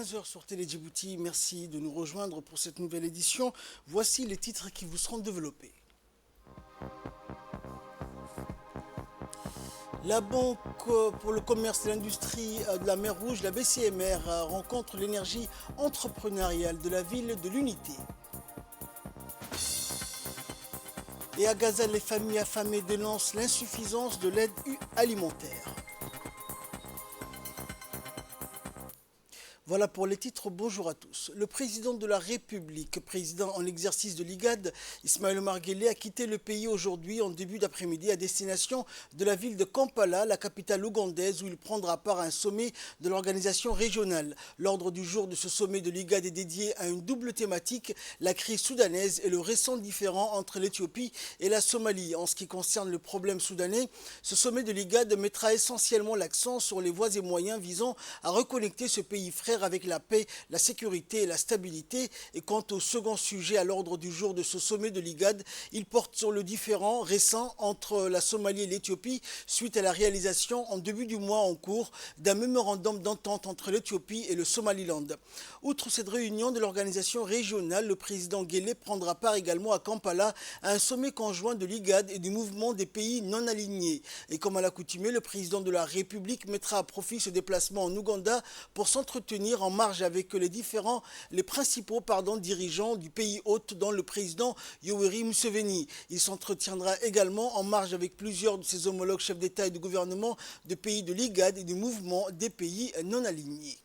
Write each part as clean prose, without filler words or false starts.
15 heures sur Télé Djibouti. Merci de nous rejoindre pour cette nouvelle édition. Voici les titres qui vous seront développés. La Banque pour le commerce et l'industrie de la mer Rouge, la BCMR, rencontre l'énergie entrepreneuriale de la ville de l'Unité. Et à Gaza, les familles affamées dénoncent l'insuffisance de l'aide alimentaire. Voilà pour les titres, bonjour à tous. Le président de la République, président en exercice de l'IGAD, Ismaël Omar Guelleh, a quitté le pays aujourd'hui en début d'après-midi à destination de la ville de Kampala, la capitale ougandaise, où il prendra part à un sommet de l'organisation régionale. L'ordre du jour de ce sommet de l'IGAD est dédié à une double thématique, la crise soudanaise et le récent différend entre l'Éthiopie et la Somalie. En ce qui concerne le problème soudanais, ce sommet de l'IGAD mettra essentiellement l'accent sur les voies et moyens visant à reconnecter ce pays frère avec la paix, la sécurité et la stabilité. Et quant au second sujet à l'ordre du jour de ce sommet de l'IGAD, il porte sur le différend récent entre la Somalie et l'Éthiopie suite à la réalisation en début du mois en cours d'un mémorandum d'entente entre l'Éthiopie et le Somaliland. Outre cette réunion de l'organisation régionale, le président Guelleh prendra part également à Kampala à un sommet conjoint de l'IGAD et du mouvement des pays non alignés. Et comme à l'accoutumée, le président de la République mettra à profit ce déplacement en Ouganda pour s'entretenir en marge avec les principaux dirigeants du pays hôte, dont le président Yoweri Museveni. Il s'entretiendra également en marge avec plusieurs de ses homologues chefs d'État et de gouvernement de pays de l'IGAD et du mouvement des pays non alignés.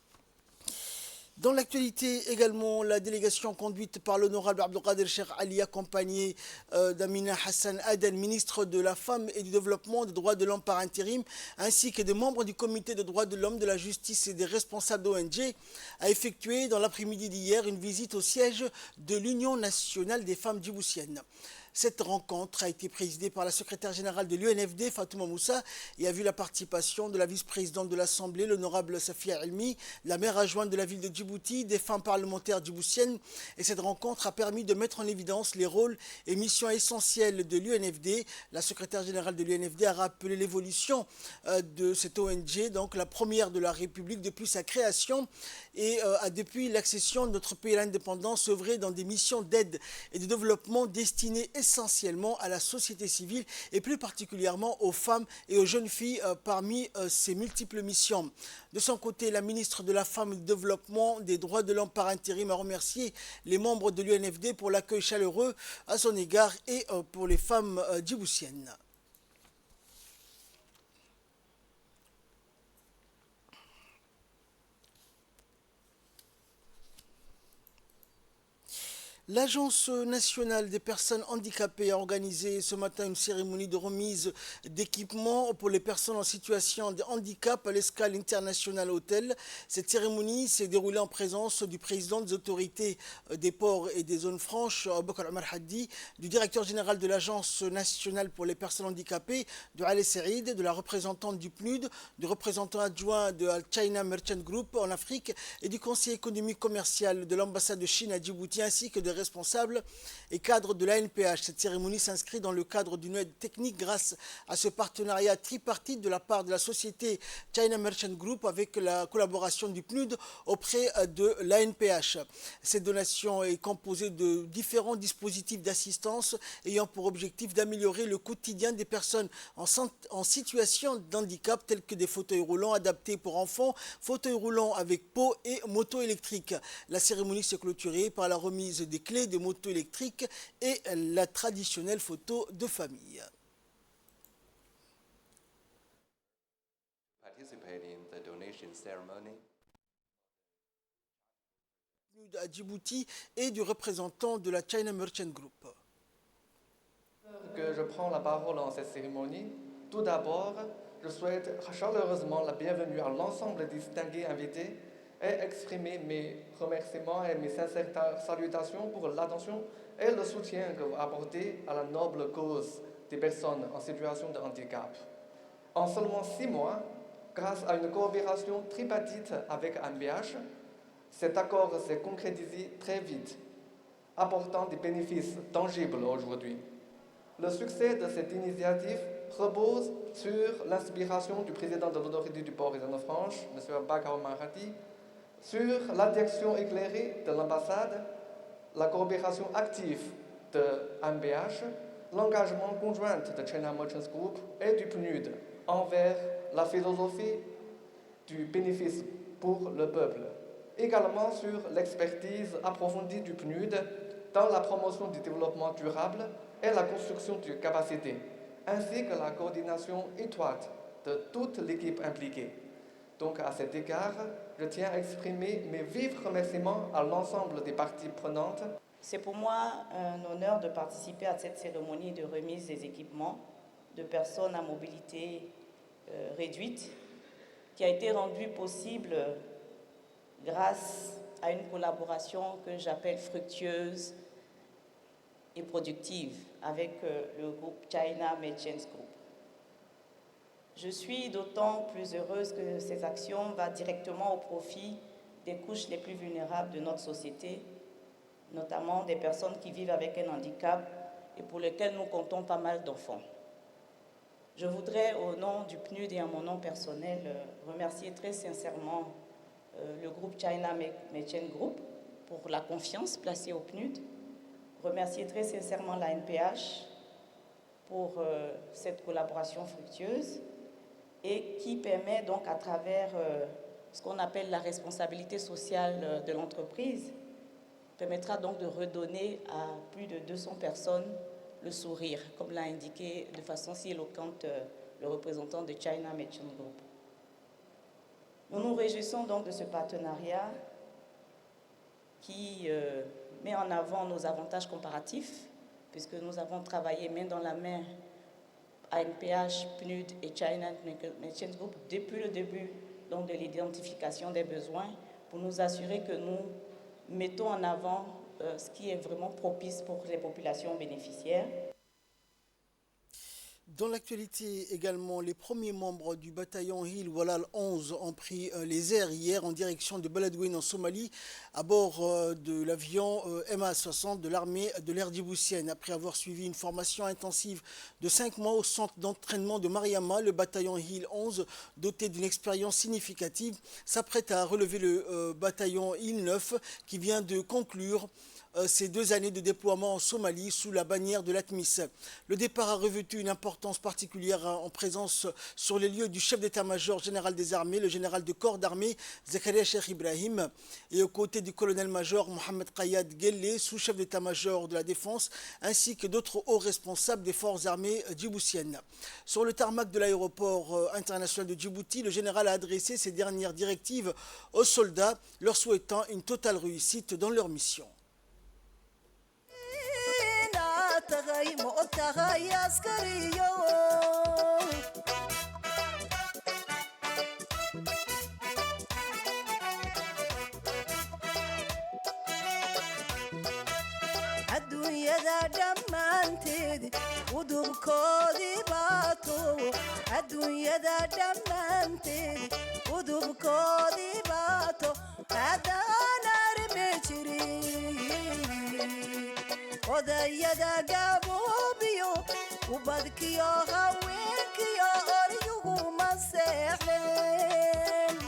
Dans l'actualité également, la délégation conduite par l'honorable Abdelkader Cheikh Ali, accompagnée d'Amina Hassan Aden, ministre de la Femme et du Développement des droits de l'homme par intérim, ainsi que des membres du comité des droits de l'homme, de la justice et des responsables d'ONG, a effectué dans l'après-midi d'hier une visite au siège de l'Union nationale des femmes djiboutiennes. Cette rencontre a été présidée par la secrétaire générale de l'UNFD, Fatouma Moussa, et a vu la participation de la vice-présidente de l'Assemblée, l'honorable Safia Elmi, la maire adjointe de la ville de Djibouti, des femmes parlementaires djiboutiennes. Et cette rencontre a permis de mettre en évidence les rôles et missions essentielles de l'UNFD. La secrétaire générale de l'UNFD a rappelé l'évolution de cette ONG, donc la première de la République depuis sa création, et a depuis l'accession de notre pays à l'indépendance œuvré dans des missions d'aide et de développement destinées essentiellement à la société civile et plus particulièrement aux femmes et aux jeunes filles parmi ces multiples missions. De son côté, la ministre de la Femme et du Développement des droits de l'homme par intérim a remercié les membres de l'UNFD pour l'accueil chaleureux à son égard et pour les femmes djiboutiennes. L'Agence nationale des personnes handicapées a organisé ce matin une cérémonie de remise d'équipements pour les personnes en situation de handicap à l'Escale International Hotel. Cette cérémonie s'est déroulée en présence du président des autorités des ports et des zones franches, Aboubakar Omar Haddi, du directeur général de l'Agence nationale pour les personnes handicapées, de Ali Saïd, de la représentante du PNUD, du représentant adjoint de China Merchant Group en Afrique et du conseiller économique commercial de l'ambassade de Chine à Djibouti, ainsi que des responsables et cadres de l'ANPH. Cette cérémonie s'inscrit dans le cadre d'une aide technique grâce à ce partenariat tripartite de la part de la société China Merchant Group avec la collaboration du PNUD auprès de l'ANPH. Cette donation est composée de différents dispositifs d'assistance ayant pour objectif d'améliorer le quotidien des personnes en situation d'handicap tels que des fauteuils roulants adaptés pour enfants, fauteuils roulants avec peau et moto électrique. La cérémonie s'est clôturée par la remise des clés de moto électrique et la traditionnelle photo de famille. À Djibouti et du représentant de la China Merchant Group. Que je prends la parole en cette cérémonie. Tout d'abord, je souhaite chaleureusement la bienvenue à l'ensemble des distingués invités et exprimer mes remerciements et mes sincères salutations pour l'attention et le soutien que vous apportez à la noble cause des personnes en situation de handicap. En seulement 6 mois, grâce à une coopération tripartite avec ANPH, cet accord s'est concrétisé très vite, apportant des bénéfices tangibles aujourd'hui. Le succès de cette initiative repose sur l'inspiration du président de l'autorité du port et de la Franche, M. Aboubakar Omar Haddi, Sur la direction éclairée de l'ambassade, la coopération active de MBH, l'engagement conjoint de China Merchants Group et du PNUD envers la philosophie du bénéfice pour le peuple. Également sur l'expertise approfondie du PNUD dans la promotion du développement durable et la construction de capacités, ainsi que la coordination étroite de toute l'équipe impliquée. Donc à cet égard, je tiens à exprimer mes vifs remerciements à l'ensemble des parties prenantes. C'est pour moi un honneur de participer à cette cérémonie de remise des équipements de personnes à mobilité réduite qui a été rendue possible grâce à une collaboration que j'appelle fructueuse et productive avec le groupe China Merchants Group. Je suis d'autant plus heureuse que ces actions vont directement au profit des couches les plus vulnérables de notre société, notamment des personnes qui vivent avec un handicap et pour lesquelles nous comptons pas mal d'enfants. Je voudrais, au nom du PNUD et à mon nom personnel, remercier très sincèrement le groupe China Merchants Group pour la confiance placée au PNUD, remercier très sincèrement la NPH pour cette collaboration fructueuse et qui permet donc à travers ce qu'on appelle la responsabilité sociale de l'entreprise, permettra donc de redonner à plus de 200 personnes le sourire, comme l'a indiqué de façon si éloquente le représentant de China Merchants Group. Nous nous réjouissons donc de ce partenariat qui met en avant nos avantages comparatifs, puisque nous avons travaillé main dans la main ANPH, PNUD et China Merchants Group depuis le début donc, de l'identification des besoins pour nous assurer que nous mettons en avant ce qui est vraiment propice pour les populations bénéficiaires. Dans l'actualité également, les premiers membres du bataillon Hill Walal 11 ont pris les airs hier en direction de Beledweyne en Somalie à bord de l'avion MH60 de l'armée de l'air djiboutienne. Après avoir suivi une formation intensive de 5 mois au centre d'entraînement de Mariama, le bataillon Hill 11, doté d'une expérience significative, s'apprête à relever le bataillon Hill 9 qui vient de conclure ces 2 années de déploiement en Somalie sous la bannière de l'ATMIS. Le départ a revêtu une importance particulière en présence sur les lieux du chef d'état-major général des armées, le général de corps d'armée Zakaria Cheikh Ibrahim, et aux côtés du colonel-major Mohamed Kayad Ghelle, sous-chef d'état-major de la défense, ainsi que d'autres hauts responsables des forces armées djiboutiennes. Sur le tarmac de l'aéroport international de Djibouti, le général a adressé ses dernières directives aux soldats, leur souhaitant une totale réussite dans leur mission. adduunyada dhammaanteed udubkoodii baato adduunyada dhammaanteed udubkoodii baato haddaan arme jirin odayada gaboobiyo ubadkiyo haweenkiyo oryuguma seexdeen.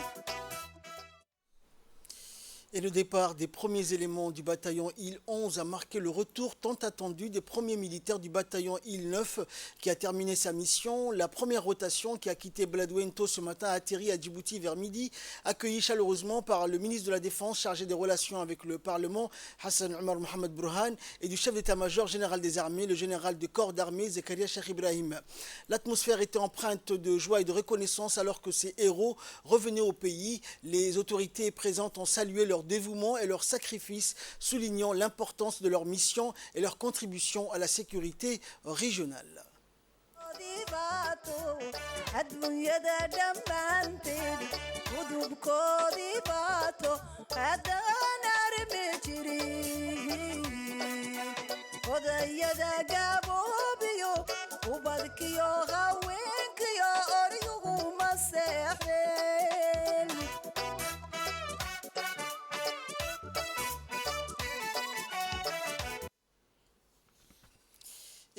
Et le départ des premiers éléments du bataillon Hill 11 a marqué le retour tant attendu des premiers militaires du bataillon Hill 9 qui a terminé sa mission. La première rotation qui a quitté Beledweyne tôt ce matin a atterri à Djibouti vers midi, accueilli chaleureusement par le ministre de la Défense chargé des relations avec le Parlement, Hassan Omar Mohamed Burhan, et du chef d'état-major général des armées, le général de corps d'armée Zakaria Cheikh Ibrahim. L'atmosphère était empreinte de joie et de reconnaissance alors que ces héros revenaient au pays. Les autorités présentes ont salué leur dévouement et leur sacrifice, soulignant l'importance de leur mission et leur contribution à la sécurité régionale.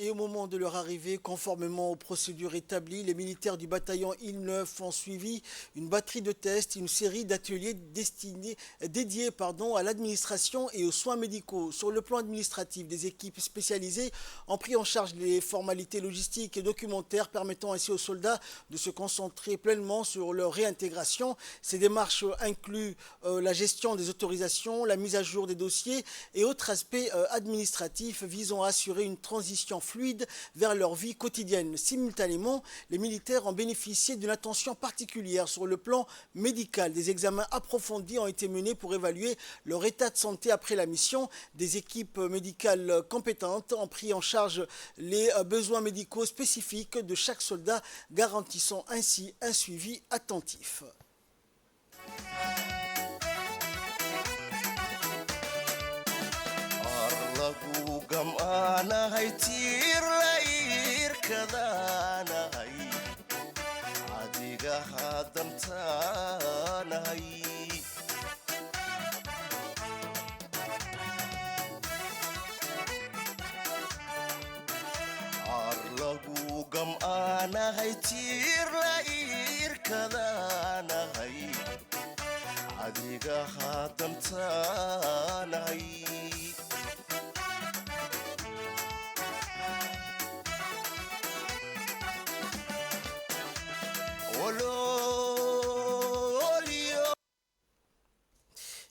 Et au moment de leur arrivée, conformément aux procédures établies, les militaires du bataillon IL-9 ont suivi une batterie de tests, une série d'ateliers dédiés à l'administration et aux soins médicaux. Sur le plan administratif, des équipes spécialisées ont pris en charge les formalités logistiques et documentaires permettant ainsi aux soldats de se concentrer pleinement sur leur réintégration. Ces démarches incluent la gestion des autorisations, la mise à jour des dossiers et autres aspects administratifs visant à assurer une transition fluide vers leur vie quotidienne. Simultanément, les militaires ont bénéficié d'une attention particulière sur le plan médical. Des examens approfondis ont été menés pour évaluer leur état de santé après la mission. Des équipes médicales compétentes ont pris en charge les besoins médicaux spécifiques de chaque soldat, garantissant ainsi un suivi attentif. gam'aanahay tiir la iirkadaanahay adiga hadantaanahay arlagu gam'aanahay tiir la iirkadaanahay adiga hadantaanahay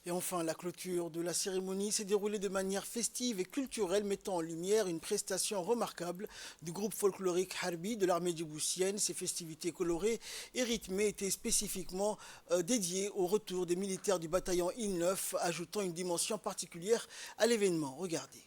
Et enfin, la clôture de la cérémonie s'est déroulée de manière festive et culturelle, mettant en lumière une prestation remarquable du groupe folklorique Harbi de l'armée djiboutienne. Ces festivités colorées et rythmées étaient spécifiquement dédiées au retour des militaires du bataillon IL-9, ajoutant une dimension particulière à l'événement. Regardez.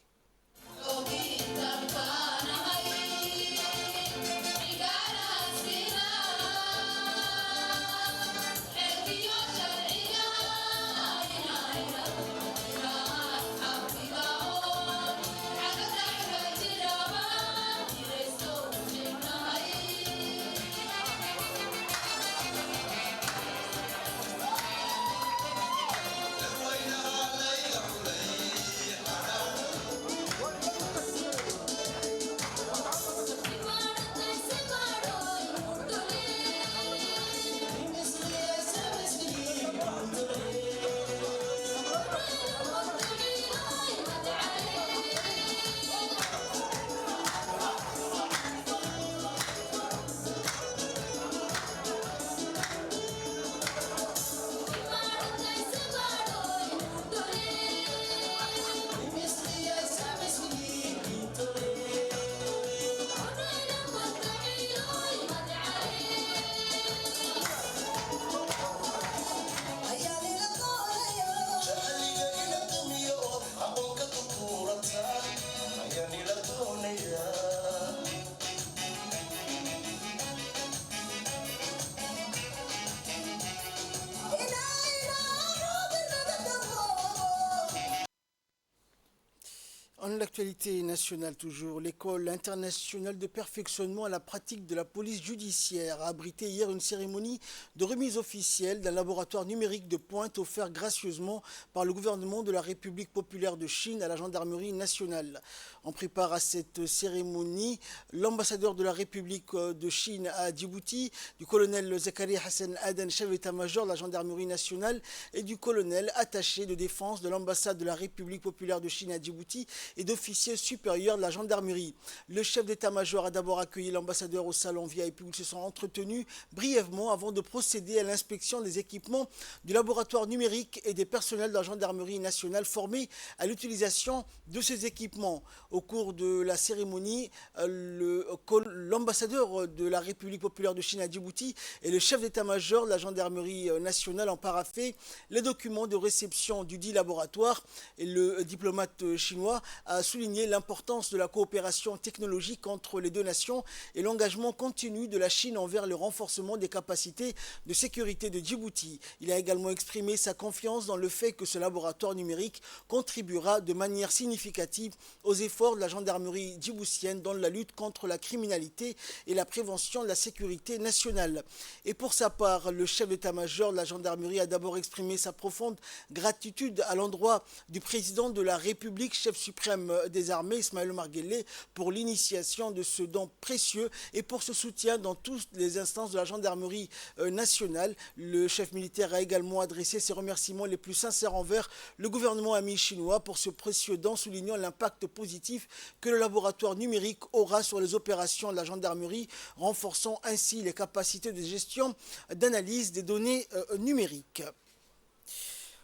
En l'actualité nationale toujours, l'école internationale de perfectionnement à la pratique de la police judiciaire a abrité hier une cérémonie de remise officielle d'un laboratoire numérique de pointe offert gracieusement par le gouvernement de la République populaire de Chine à la gendarmerie nationale. On prépare à cette cérémonie l'ambassadeur de la République de Chine à Djibouti, du colonel Zakaria Hassan Aden, chef d'état-major de la gendarmerie nationale, et du colonel attaché de défense de l'ambassade de la République populaire de Chine à Djibouti et d'officiers supérieurs de la gendarmerie. Le chef d'état-major a d'abord accueilli l'ambassadeur au salon VIP où ils se sont entretenus brièvement avant de procéder à l'inspection des équipements du laboratoire numérique et des personnels de la gendarmerie nationale formés à l'utilisation de ces équipements. Au cours de la cérémonie, l'ambassadeur de la République populaire de Chine à Djibouti et le chef d'état-major de la gendarmerie nationale ont paraphé les documents de réception du dit laboratoire. Et le diplomate chinois a souligné l'importance de la coopération technologique entre les deux nations et l'engagement continu de la Chine envers le renforcement des capacités de sécurité de Djibouti. Il a également exprimé sa confiance dans le fait que ce laboratoire numérique contribuera de manière significative aux efforts de la gendarmerie djiboutienne dans la lutte contre la criminalité et la prévention de la sécurité nationale. Et pour sa part, le chef d'état-major de la gendarmerie a d'abord exprimé sa profonde gratitude à l'endroit du président de la République, chef suprême suprême des armées, Ismaël Omar Guelleh, pour l'initiation de ce don précieux et pour ce soutien dans toutes les instances de la gendarmerie nationale. Le chef militaire a également adressé ses remerciements les plus sincères envers le gouvernement ami chinois pour ce précieux don, soulignant l'impact positif que le laboratoire numérique aura sur les opérations de la gendarmerie, renforçant ainsi les capacités de gestion d'analyse des données numériques.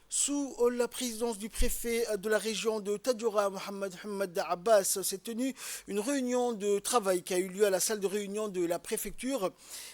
Sous la présidence du préfet de la région de Tadjoura, Mohamed Abbas, s'est tenue une réunion de travail qui a eu lieu à la salle de réunion de la préfecture.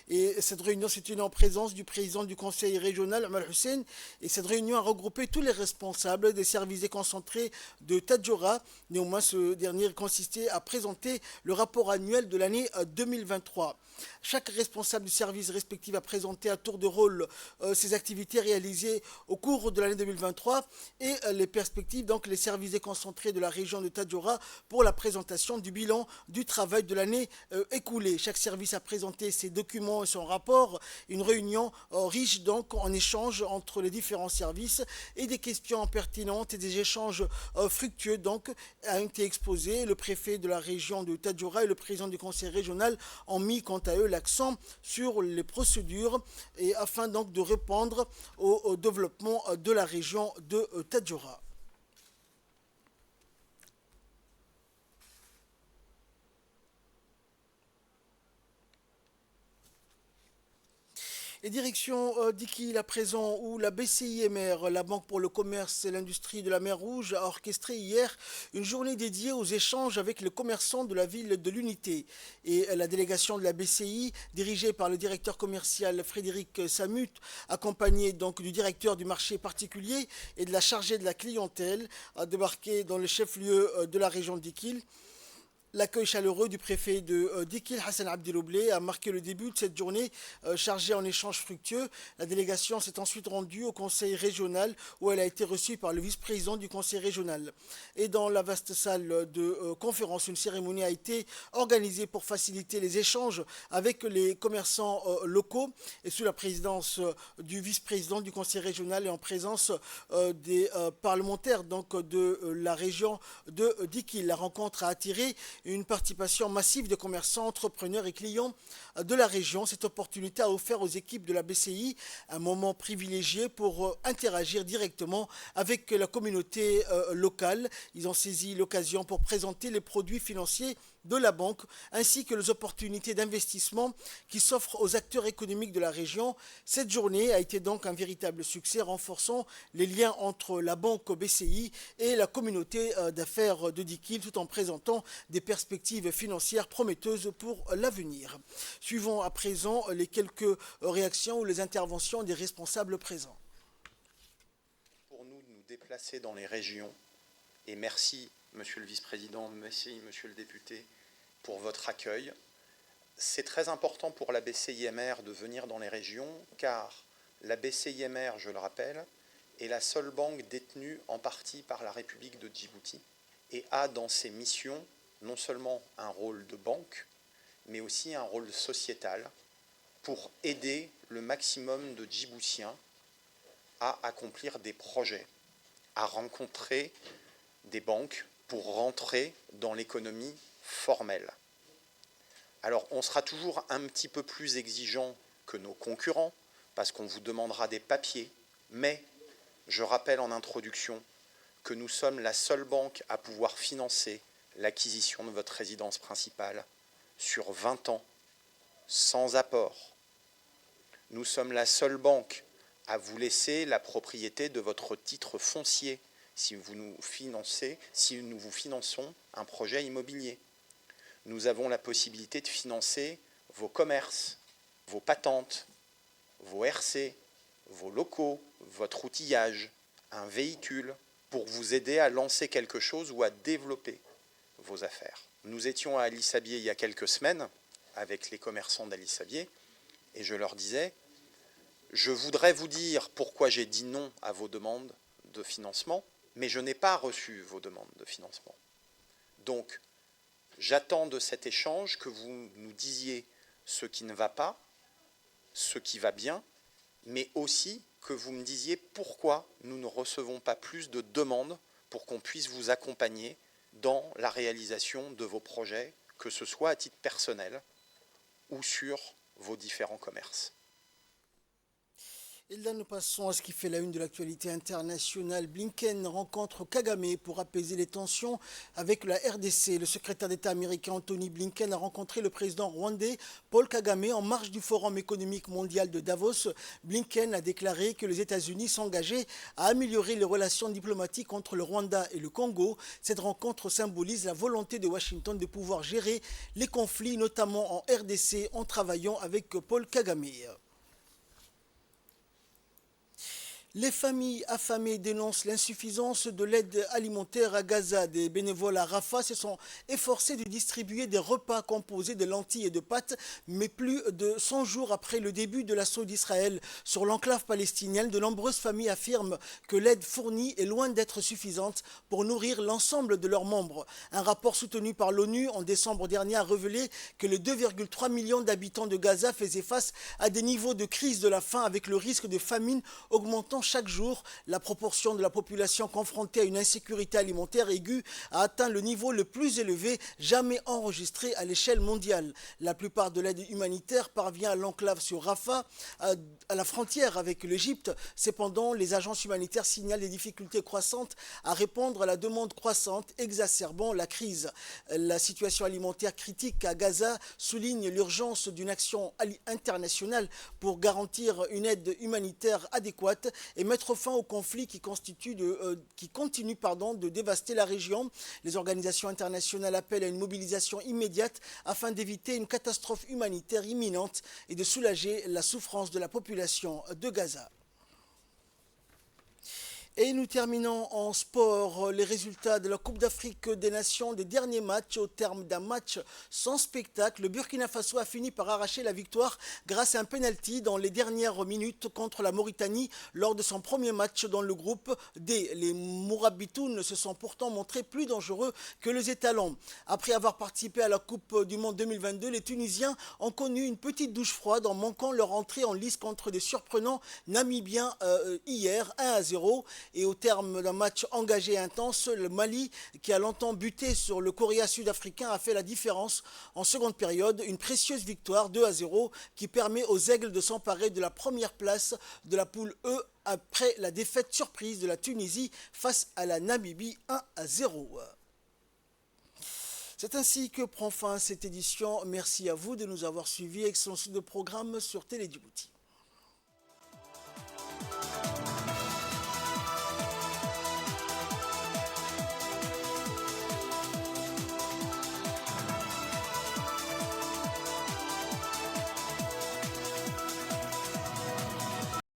Et cette réunion s'est tenue en présence du président du conseil régional, Omar Hussein. Et cette réunion a regroupé tous les responsables des services déconcentrés de Tadjoura. Néanmoins, ce dernier consistait à présenter le rapport annuel de l'année 2023. Chaque responsable du service respectif a présenté à tour de rôle ses activités réalisées au cours de l'année 2023 et les perspectives, donc les services déconcentrés de la région de Tadjoura pour la présentation du bilan du travail de l'année écoulée. Chaque service a présenté ses documents et son rapport. Une réunion riche donc en échanges entre les différents services et des questions pertinentes et des échanges fructueux donc a été exposé. Le préfet de la région de Tadjoura et le président du conseil régional ont mis quant à eux l'accent sur les procédures et afin donc de répondre au développement de la région de Tadjoura. Et direction d'Ikil à présent, où la BCIMR, la Banque pour le commerce et l'industrie de la mer Rouge, a orchestré hier une journée dédiée aux échanges avec les commerçants de la ville de l'Unité. Et la délégation de la BCI, dirigée par le directeur commercial Frédéric Samut, accompagné donc du directeur du marché particulier et de la chargée de la clientèle, a débarqué dans le chef-lieu de la région d'Ikil. L'accueil chaleureux du préfet de Dikil, Hassan Abdeloublé, a marqué le début de cette journée chargée en échanges fructueux. La délégation s'est ensuite rendue au conseil régional où elle a été reçue par le vice-président du conseil régional. Et dans la vaste salle de conférence, une cérémonie a été organisée pour faciliter les échanges avec les commerçants locaux et sous la présidence du vice-président du conseil régional et en présence des parlementaires donc, de la région de Dikil. La rencontre a attiré une participation massive de commerçants, entrepreneurs et clients de la région. Cette opportunité a offert aux équipes de la BCI un moment privilégié pour interagir directement avec la communauté locale. Ils ont saisi l'occasion pour présenter les produits financiers de la banque ainsi que les opportunités d'investissement qui s'offrent aux acteurs économiques de la région. Cette journée a été donc un véritable succès, renforçant les liens entre la banque BCI et la communauté d'affaires de Dikil tout en présentant des perspectives financières prometteuses pour l'avenir. Suivons à présent les quelques réactions ou les interventions des responsables présents. Pour nous de nous déplacer dans les régions, et merci Monsieur le vice-président, merci Monsieur le député pour votre accueil. C'est très important pour la BCIMR de venir dans les régions car la BCIMR, je le rappelle, est la seule banque détenue en partie par la République de Djibouti et a dans ses missions non seulement un rôle de banque, mais aussi un rôle sociétal pour aider le maximum de Djiboutiens à accomplir des projets, à rencontrer des banques pour rentrer dans l'économie formelle. Alors, on sera toujours un petit peu plus exigeant que nos concurrents, parce qu'on vous demandera des papiers, mais je rappelle en introduction que nous sommes la seule banque à pouvoir financer l'acquisition de votre résidence principale sur 20 ans, sans apport. Nous sommes la seule banque à vous laisser la propriété de votre titre foncier si nous vous finançons un projet immobilier. Nous avons la possibilité de financer vos commerces, vos patentes, vos RC, vos locaux, votre outillage, un véhicule, pour vous aider à lancer quelque chose ou à développer vos affaires. Nous étions à Ali Sabieh il y a quelques semaines avec les commerçants d'Ali Sabieh et je leur disais, je voudrais vous dire pourquoi j'ai dit non à vos demandes de financement, mais je n'ai pas reçu vos demandes de financement. Donc, j'attends de cet échange que vous nous disiez ce qui ne va pas, ce qui va bien, mais aussi que vous me disiez pourquoi nous ne recevons pas plus de demandes pour qu'on puisse vous accompagner dans la réalisation de vos projets, que ce soit à titre personnel ou sur vos différents commerces. Et là, nous passons à ce qui fait la une de l'actualité internationale. Blinken rencontre Kagame pour apaiser les tensions avec la RDC. Le secrétaire d'État américain Anthony Blinken a rencontré le président rwandais Paul Kagame en marge du Forum économique mondial de Davos. Blinken a déclaré que les États-Unis s'engageaient à améliorer les relations diplomatiques entre le Rwanda et le Congo. Cette rencontre symbolise la volonté de Washington de pouvoir gérer les conflits, notamment en RDC, en travaillant avec Paul Kagame. Les familles affamées dénoncent l'insuffisance de l'aide alimentaire à Gaza. Des bénévoles à Rafah se sont efforcés de distribuer des repas composés de lentilles et de pâtes, mais plus de 100 jours après le début de l'assaut d'Israël sur l'enclave palestinienne, de nombreuses familles affirment que l'aide fournie est loin d'être suffisante pour nourrir l'ensemble de leurs membres. Un rapport soutenu par l'ONU en décembre dernier a révélé que les 2,3 millions d'habitants de Gaza faisaient face à des niveaux de crise de la faim avec le risque de famine augmentant chaque jour. La proportion de la population confrontée à une insécurité alimentaire aiguë a atteint le niveau le plus élevé jamais enregistré à l'échelle mondiale. La plupart de l'aide humanitaire parvient à l'enclave sur Rafah, à la frontière avec l'Égypte. Cependant, les agences humanitaires signalent des difficultés croissantes à répondre à la demande croissante, exacerbant la crise. La situation alimentaire critique à Gaza souligne l'urgence d'une action internationale pour garantir une aide humanitaire adéquate et mettre fin au conflit qui continue de dévaster la région. Les organisations internationales appellent à une mobilisation immédiate afin d'éviter une catastrophe humanitaire imminente et de soulager la souffrance de la population de Gaza. Et nous terminons en sport. Les résultats de la Coupe d'Afrique des Nations des derniers matchs. Au terme d'un match sans spectacle, le Burkina Faso a fini par arracher la victoire grâce à un penalty dans les dernières minutes contre la Mauritanie lors de son premier match dans le groupe D. Les Mourabitounes se sont pourtant montrés plus dangereux que les étalons. Après avoir participé à la Coupe du Monde 2022, les Tunisiens ont connu une petite douche froide en manquant leur entrée en lice contre des surprenants Namibiens hier 1-0. Et au terme d'un match engagé et intense, le Mali, qui a longtemps buté sur le Coréa sud-africain, a fait la différence en seconde période. Une précieuse victoire 2-0 qui permet aux Aigles de s'emparer de la première place de la poule E après la défaite surprise de la Tunisie face à la Namibie 1-0. C'est ainsi que prend fin cette édition. Merci à vous de nous avoir suivis. Excellent suite de programme sur Télé Djibouti.